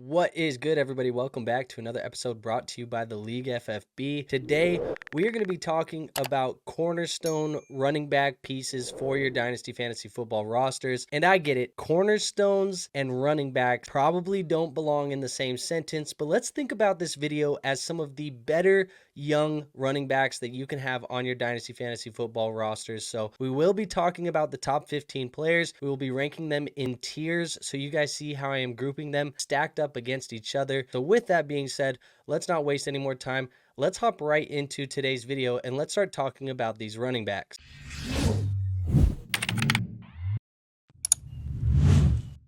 What is good, everybody? Welcome back to another episode brought to you by the League FFB. Today, we are going to be talking about cornerstone running back pieces for your Dynasty Fantasy Football rosters. And I get it, cornerstones and running backs probably don't belong in the same sentence, but let's think about this video as some of the better young running backs that you can have on your Dynasty Fantasy Football rosters. So we will be talking about the top 15 players. We will be ranking them in tiers so you guys see how I am grouping them stacked up against each other. So with that being said, let's not waste any more time. Let's hop right into today's video and let's start talking about these running backs.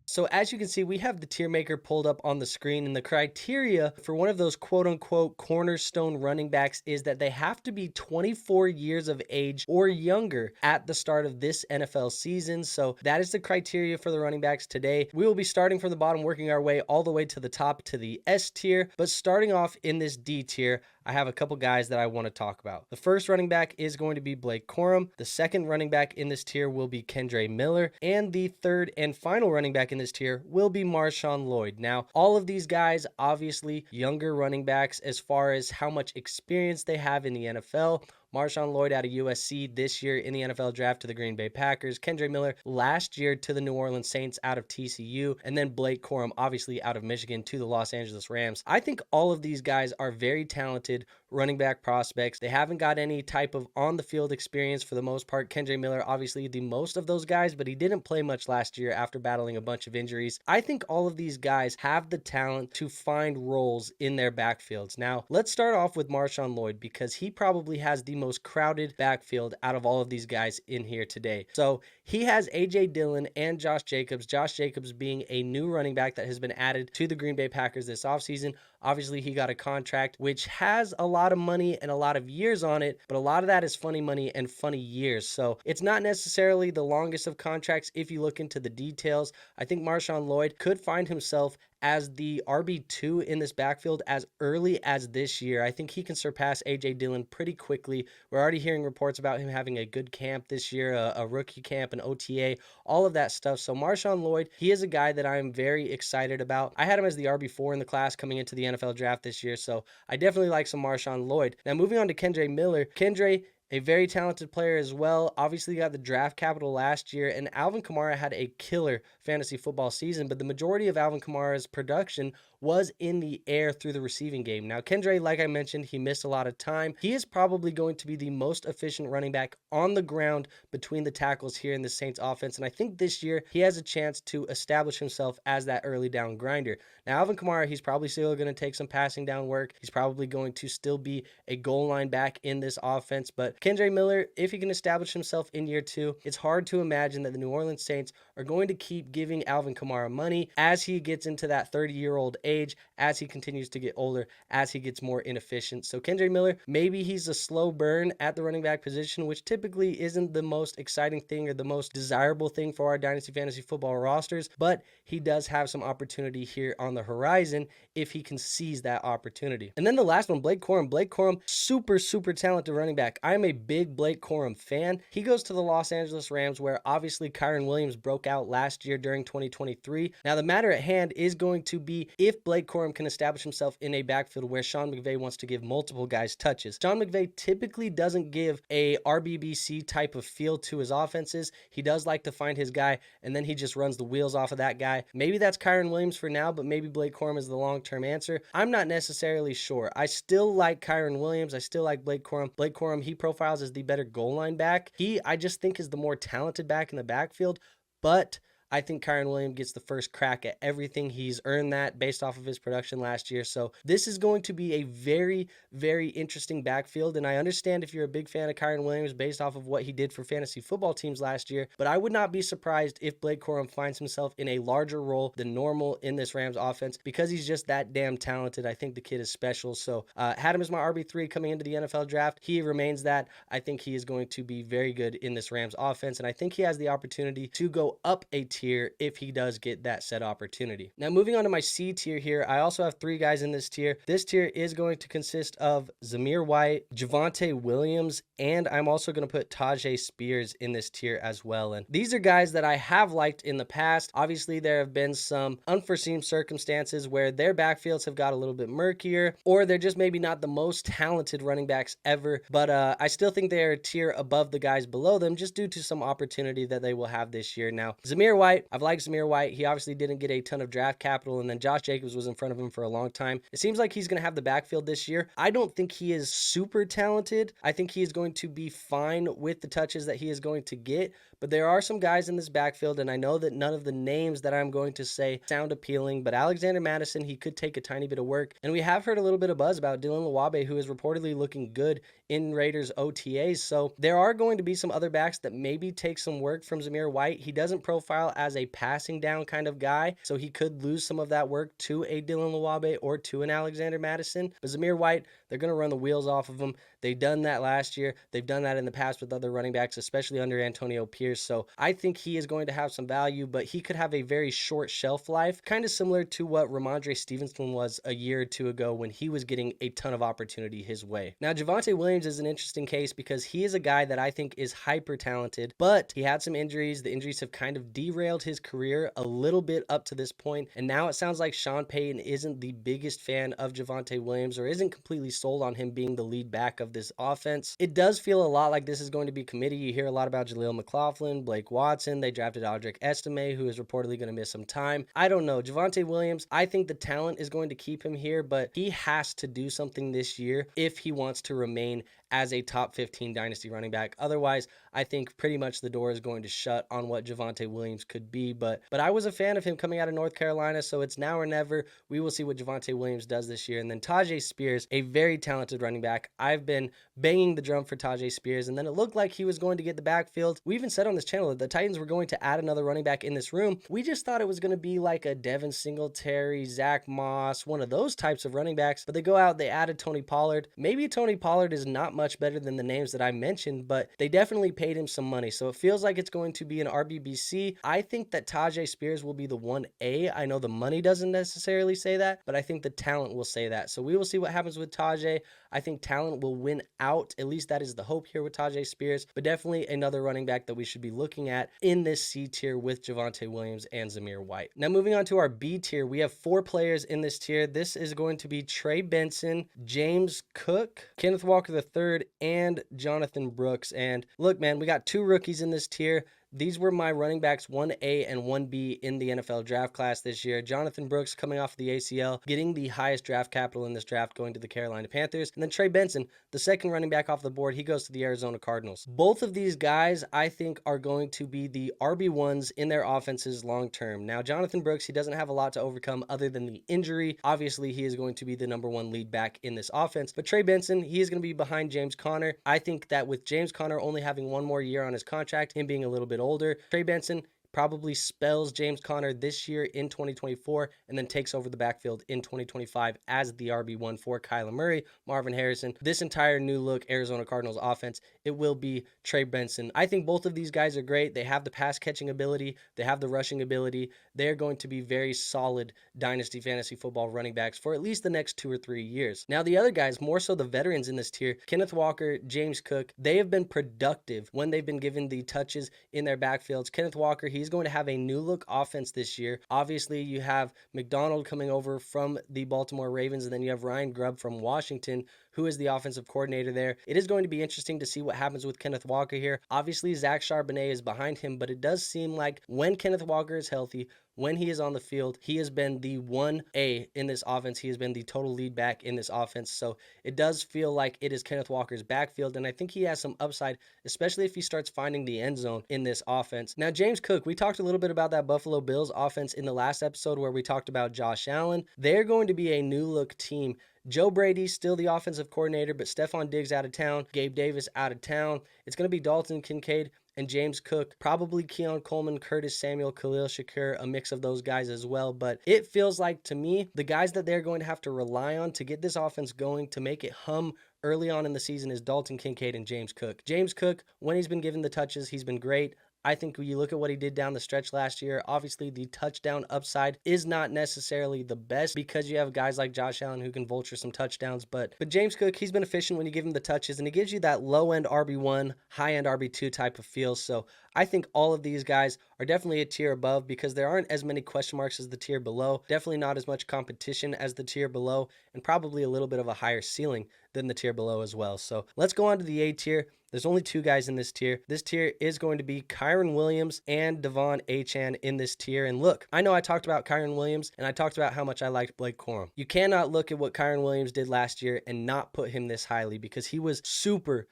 So as you can see, we have the tier maker pulled up on the screen, and the criteria for one of those quote-unquote cornerstone running backs is that they have to be 24 years of age or younger at the start of this NFL season. So that is the criteria for the running backs today. We will be starting from the bottom, working our way all the way to the top to the S tier, but starting off in this D tier, I have a couple guys that I want to talk about. The first running back is going to be Blake Corum. The second running back in this tier will be Kendre Miller. And the third and final running back in this tier will be MarShawn Lloyd. Now, all of these guys, obviously younger running backs as far as how much experience they have in the NFL. MarShawn Lloyd out of USC this year in the NFL draft to the Green Bay Packers. Kendre Miller last year to the New Orleans Saints out of TCU. And then Blake Corum obviously out of Michigan to the Los Angeles Rams. I think all of these guys are very talented running back prospects. They haven't got any type of on-the-field experience for the most part. Kendre Miller obviously the most of those guys, but he didn't play much last year after battling a bunch of injuries. I think all of these guys have the talent to find roles in their backfields. Now, let's start off with MarShawn Lloyd because he probably has the most crowded backfield out of all of these guys in here today. So he has A.J. Dillon and Josh Jacobs being a new running back that has been added to the Green Bay Packers this offseason. Obviously, he got a contract which has a lot of money and a lot of years on it, but a lot of that is funny money and funny years. So it's not necessarily the longest of contracts if you look into the details. I think MarShawn Lloyd could find himself as the RB2 in this backfield as early as this year. I think he can surpass A.J. Dillon pretty quickly. We're already hearing reports about him having a good camp this year, a rookie camp, an OTA, all of that stuff. So MarShawn Lloyd, he is a guy that I'm very excited about. I had him as the RB4 in the class coming into the NFL draft this year, so I definitely like some MarShawn Lloyd. Now moving on to Kendre Miller. Kendre, a very talented player as well. Obviously got the draft capital last year, and Alvin Kamara had a killer fantasy football season, but the majority of Alvin Kamara's production was in the air through the receiving game. Now, Kendre, like I mentioned, he missed a lot of time. He is probably going to be the most efficient running back on the ground between the tackles here in the Saints offense, and I think this year he has a chance to establish himself as that early down grinder. Now, Alvin Kamara, he's probably still going to take some passing down work. He's probably going to still be a goal line back in this offense, but Kendre Miller, if he can establish himself in year two, it's hard to imagine that the New Orleans Saints are going to keep giving Alvin Kamara money as he gets into that 30-year-old age, as he continues to get older, as he gets more inefficient. So Kendre Miller, maybe he's a slow burn at the running back position, which typically isn't the most exciting thing or the most desirable thing for our Dynasty Fantasy Football rosters, but he does have some opportunity here on the horizon if he can seize that opportunity. And then the last one, Blake Corum. Blake Corum, super talented running back. I'm a big Blake Corum fan. He goes to the Los Angeles Rams, where obviously Kyren Williams broke out last year during 2023. Now, the matter at hand is going to be if Blake Corum can establish himself in a backfield where Sean McVay wants to give multiple guys touches. Sean McVay typically doesn't give a RBBC type of feel to his offenses. He does like to find his guy, and then he just runs the wheels off of that guy. Maybe that's Kyren Williams for now, but maybe Blake Corum is the long-term answer. I'm not necessarily sure. I still like Kyren Williams. I still like Blake Corum. Blake Corum, he profiles as the better goal line back. I just think is the more talented back in the backfield, but I think Kyren Williams gets the first crack at everything. He's earned that based off of his production last year. So this is going to be a very interesting backfield. And I understand if you're a big fan of Kyren Williams based off of what he did for fantasy football teams last year, but I would not be surprised if Blake Corum finds himself in a larger role than normal in this Rams offense because he's just that damn talented. I think the kid is special. So had him as my RB3 coming into the NFL draft. He remains that. I think he is going to be very good in this Rams offense. And I think he has the opportunity to go up a tier tier if he does get that set opportunity. Now, moving on to my C tier here, I also have 3 guys in this tier. This tier is going to consist of Zamir White, Javonte Williams, and I'm also going to put Tyjae Spears in this tier as well. And these are guys that I have liked in the past. Obviously, there have been some unforeseen circumstances where their backfields have got a little bit murkier, or they're just maybe not the most talented running backs ever, but I still think they're a tier above the guys below them just due to some opportunity that they will have this year. Now, Zamir White, I've liked Zamir White. He obviously didn't get a ton of draft capital, and then Josh Jacobs was in front of him for a long time. It seems like he's going to have the backfield this year. I don't think he is super talented. I think he is going to be fine with the touches that he is going to get, but there are some guys in this backfield, and I know that none of the names that I'm going to say sound appealing, but Alexander Mattison, he could take a tiny bit of work, and we have heard a little bit of buzz about Dylan Luwabe, who is reportedly looking good in Raiders OTAs, so there are going to be some other backs that maybe take some work from Zamir White. He doesn't profile as a passing down kind of guy, so he could lose some of that work to a Dylan Luwabe or to an Alexander Mattison, but Zamir White, they're going to run the wheels off of him. They've done that last year. They've done that in the past with other running backs, especially under Antonio Pierce. So I think he is going to have some value, but he could have a very short shelf life, kind of similar to what Ramondre Stevenson was a year or two ago when he was getting a ton of opportunity his way. Now, Javonte Williams is an interesting case because he is a guy that I think is hyper talented, but he had some injuries. The injuries have kind of derailed his career a little bit up to this point, and now it sounds like Sean Payton isn't the biggest fan of Javonte Williams or isn't completely sold on him being the lead back of this offense. It does feel a lot like this is going to be committee. You hear a lot about Jaleel McLaughlin, Blake Watson. They drafted Audric Estime, who is reportedly going to miss some time. I don't know. Javonte Williams, I think the talent is going to keep him here, but he has to do something this year if he wants to remain as a top 15 dynasty running back. Otherwise, I think pretty much the door is going to shut on what Javonte Williams could be. But I was a fan of him coming out of North Carolina, so it's now or never. We will see what Javonte Williams does this year. And then Tyjae Spears, a very talented running back. I've been banging the drum for Tyjae Spears, and then it looked like he was going to get the backfield. We even said on this channel that the Titans were going to add another running back in this room. We just thought it was going to be like a Devin Singletary, Zach Moss, one of those types of running backs. But they go out, they added Tony Pollard. Maybe Tony Pollard is not much better than the names that I mentioned, but they definitely paid him some money. So it feels like it's going to be an RBBC. I think that Tyjae Spears will be the 1A. I know the money doesn't necessarily say that, but I think the talent will say that. So we will see what happens with Tyjae. I think talent will win out. At least that is the hope here with Tyjae Spears, but definitely another running back that we should be looking at in this C tier with Javonte Williams and Zamir White. Now moving on to our B tier, we have 4 players in this tier. This is going to be Trey Benson, James Cook, Kenneth Walker III, and Jonathon Brooks. And look, man, we got 2 rookies in this tier. These were my running backs 1A and 1B in the NFL draft class this year. Jonathon Brooks coming off the ACL, getting the highest draft capital in this draft, going to the Carolina Panthers. And then Trey Benson, the second running back off the board, he goes to the Arizona Cardinals. Both of these guys, I think, are going to be the RB1s in their offenses long term. Now, Jonathon Brooks, he doesn't have a lot to overcome other than the injury. Obviously, he is going to be the #1 lead back in this offense. But Trey Benson, he is going to be behind James Conner. I think that with James Conner only having 1 more year on his contract, him being a little bit older, Trey Benson probably spells James Conner this year in 2024 and then takes over the backfield in 2025 as the RB1 for Kyler Murray, Marvin Harrison. This entire new look Arizona Cardinals offense, it will be Trey Benson. I think both of these guys are great. They have the pass catching ability. They have the rushing ability. They're going to be very solid dynasty fantasy football running backs for at least the next 2 or 3 years. Now the other guys, more so the veterans in this tier, Kenneth Walker, James Cook, they have been productive when they've been given the touches in their backfields. Kenneth Walker, he's going to have a new look offense this year. Obviously, you have McDonald coming over from the Baltimore Ravens, and then you have Ryan Grubb from Washington, who is the offensive coordinator there. It is going to be interesting to see what happens with Kenneth Walker here. Obviously, Zach Charbonnet is behind him, but it does seem like when Kenneth Walker is healthy, when he is on the field, he has been the 1A in this offense. He has been the total lead back in this offense. So it does feel like it is Kenneth Walker's backfield, and I think he has some upside, especially if he starts finding the end zone in this offense. Now, James Cook, we talked a little bit about that Buffalo Bills offense in the last episode where we talked about Josh Allen. They're going to be a new look team. Joe Brady's still the offensive coordinator, but Stephon Diggs out of town, Gabe Davis out of town. It's going to be Dalton Kincaid and James Cook, probably Keon Coleman, Curtis Samuel, Khalil Shakur, a mix of those guys as well. But it feels like, to me, the guys that they're going to have to rely on to get this offense going, to make it hum early on in the season, is Dalton Kincaid and James Cook. James Cook, when he's been given the touches, he's been great. I think when you look at what he did down the stretch last year, obviously the touchdown upside is not necessarily the best because you have guys like Josh Allen who can vulture some touchdowns. But James Cook, he's been efficient when you give him the touches, and he gives you that low-end RB1, high-end RB2 type of feel. So I think all of these guys are definitely a tier above because there aren't as many question marks as the tier below. Definitely not as much competition as the tier below, and probably a little bit of a higher ceiling than the tier below as well. So let's go on to the A tier. There's only two guys in this tier. This tier is going to be Kyren Williams and Achane in this tier. And look, I know I talked about Kyren Williams and I talked about how much I liked Blake Corum. You cannot look at what Kyren Williams did last year and not put him this highly because he was super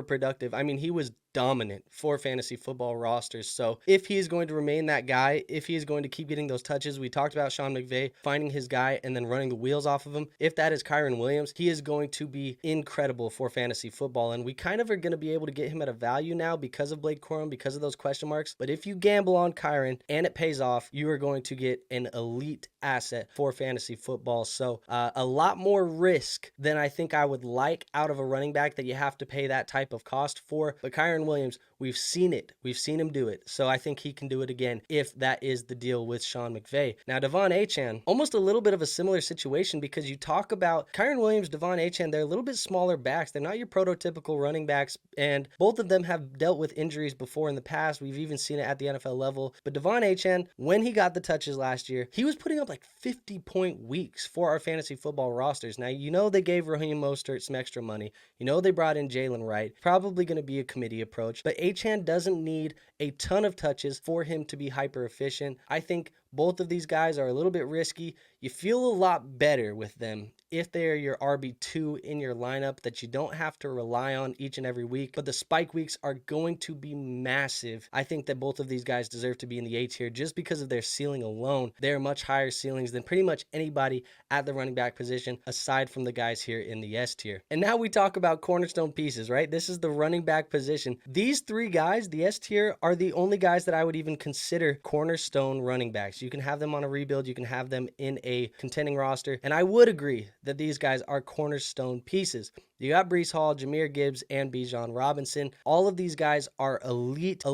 productive. I mean, he was dominant for fantasy football rosters. So if he is going to remain that guy, if he is going to keep getting those touches, we talked about Sean McVay finding his guy and then running the wheels off of him. If that is Kyren Williams, he is going to be incredible for fantasy football. And we kind of are going to be able to get him at a value now because of Blake Corum, because of those question marks. But if you gamble on Kyren and it pays off, you are going to get an elite asset for fantasy football. So a lot more risk than I think I would like out of a running back that you have to pay that type of cost for. But Kyren Williams, we've seen it. We've seen him do it. So I think he can do it again if that is the deal with Sean McVay. Now, Achane, almost a little bit of a similar situation because you talk about Kyren Williams, Achane, they're a little bit smaller backs. They're not your prototypical running backs, and both of them have dealt with injuries before in the past. We've even seen it at the NFL level. But Achane, when he got the touches last year, he was putting up like 50-point weeks for our fantasy football rosters. Now, you know they gave Raheem Mostert some extra money. You know they brought in Jalen Wright. Probably going to be a committee approach. But Achane doesn't need a ton of touches for him to be hyper efficient. I think both of these guys are a little bit risky. You feel a lot better with them if they are your RB2 in your lineup that you don't have to rely on each and every week. But the spike weeks are going to be massive. I think that both of these guys deserve to be in the A tier just because of their ceiling alone. They're much higher ceilings than pretty much anybody at the running back position aside from the guys here in the S tier. And now we talk about cornerstone pieces, right? This is the running back position. These three guys, the S tier, are the only guys that I would even consider cornerstone running backs. You can have them on a rebuild. You can have them in a contending roster. And I would agree that these guys are cornerstone pieces. You got Breece Hall, Jahmyr Gibbs, and Bijan Robinson. All of these guys are elite,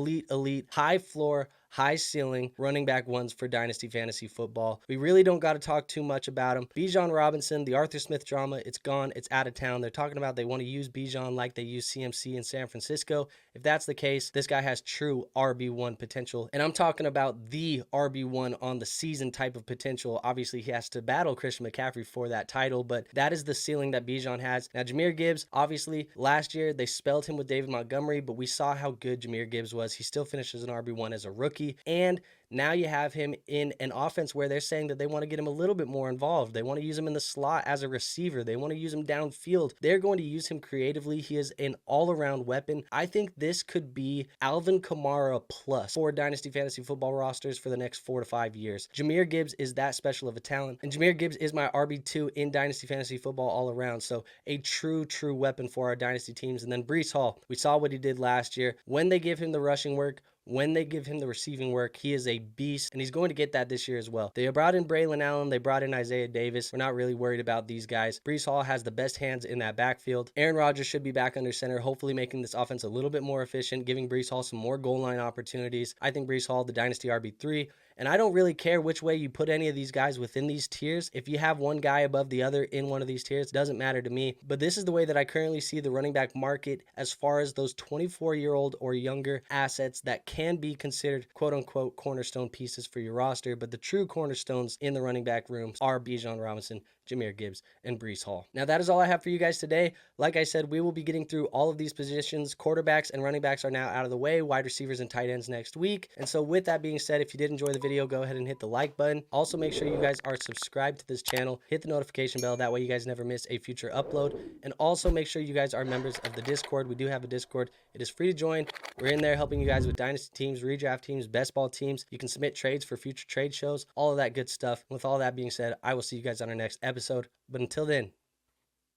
high floor, high ceiling running back ones for Dynasty Fantasy Football. We really don't got to talk too much about them. Bijan Robinson, the Arthur Smith drama, it's gone. It's out of town. They're talking about they want to use Bijan like they use CMC in San Francisco. If that's the case, this guy has true RB1 potential. And I'm talking about the RB1 on the season type of potential. Obviously, he has to battle Christian McCaffrey for that title, but that is the ceiling that Bijan has. Now, Jahmyr Gibbs, obviously, last year they spelled him with David Montgomery, but we saw how good Jahmyr Gibbs was. He still finishes an RB1 as a rookie. And now you have him in an offense where they're saying that they want to get him a little bit more involved. They want to use him in the slot as a receiver. They want to use him downfield. They're going to use him creatively. He is an all-around weapon. I think this could be Alvin Kamara plus for Dynasty Fantasy Football rosters for the next 4 to 5 years. Jahmyr Gibbs is that special of a talent, and Jahmyr Gibbs is my RB2 in Dynasty Fantasy Football all around. So a true weapon for our Dynasty teams. And then Breece Hall, we saw what he did last year. When they give him the rushing work, when they give him the receiving work, he is a beast, and he's going to get that this year as well. They brought in Braylon Allen. They brought in Isaiah Davis. We're not really worried about these guys. Breece Hall has the best hands in that backfield. Aaron Rodgers should be back under center, hopefully making this offense a little bit more efficient, giving Breece Hall some more goal line opportunities. I think Breece Hall, the Dynasty RB3, and I don't really care which way you put any of these guys within these tiers. If you have one guy above the other in one of these tiers, it doesn't matter to me. But this is the way that I currently see the running back market as far as those 24-year-old or younger assets that can be considered quote-unquote cornerstone pieces for your roster. But the true cornerstones in the running back rooms are Bijan Robinson, Jahmyr Gibbs, and Breece Hall. Now, that is all I have for you guys today. Like I said, we will be getting through all of these positions. Quarterbacks and running backs are now out of the way. Wide receivers and tight ends next week. And so with that being said, if you did enjoy the video, go ahead and hit the like button. Also, make sure you guys are subscribed to this channel. Hit the notification bell. That way you guys never miss a future upload. And also make sure you guys are members of the Discord. We do have a Discord. It is free to join. We're in there helping you guys with dynasty teams, redraft teams, best ball teams. You can submit trades for future trade shows, all of that good stuff. With all that being said, I will see you guys on our next episode. But until then,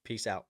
peace out.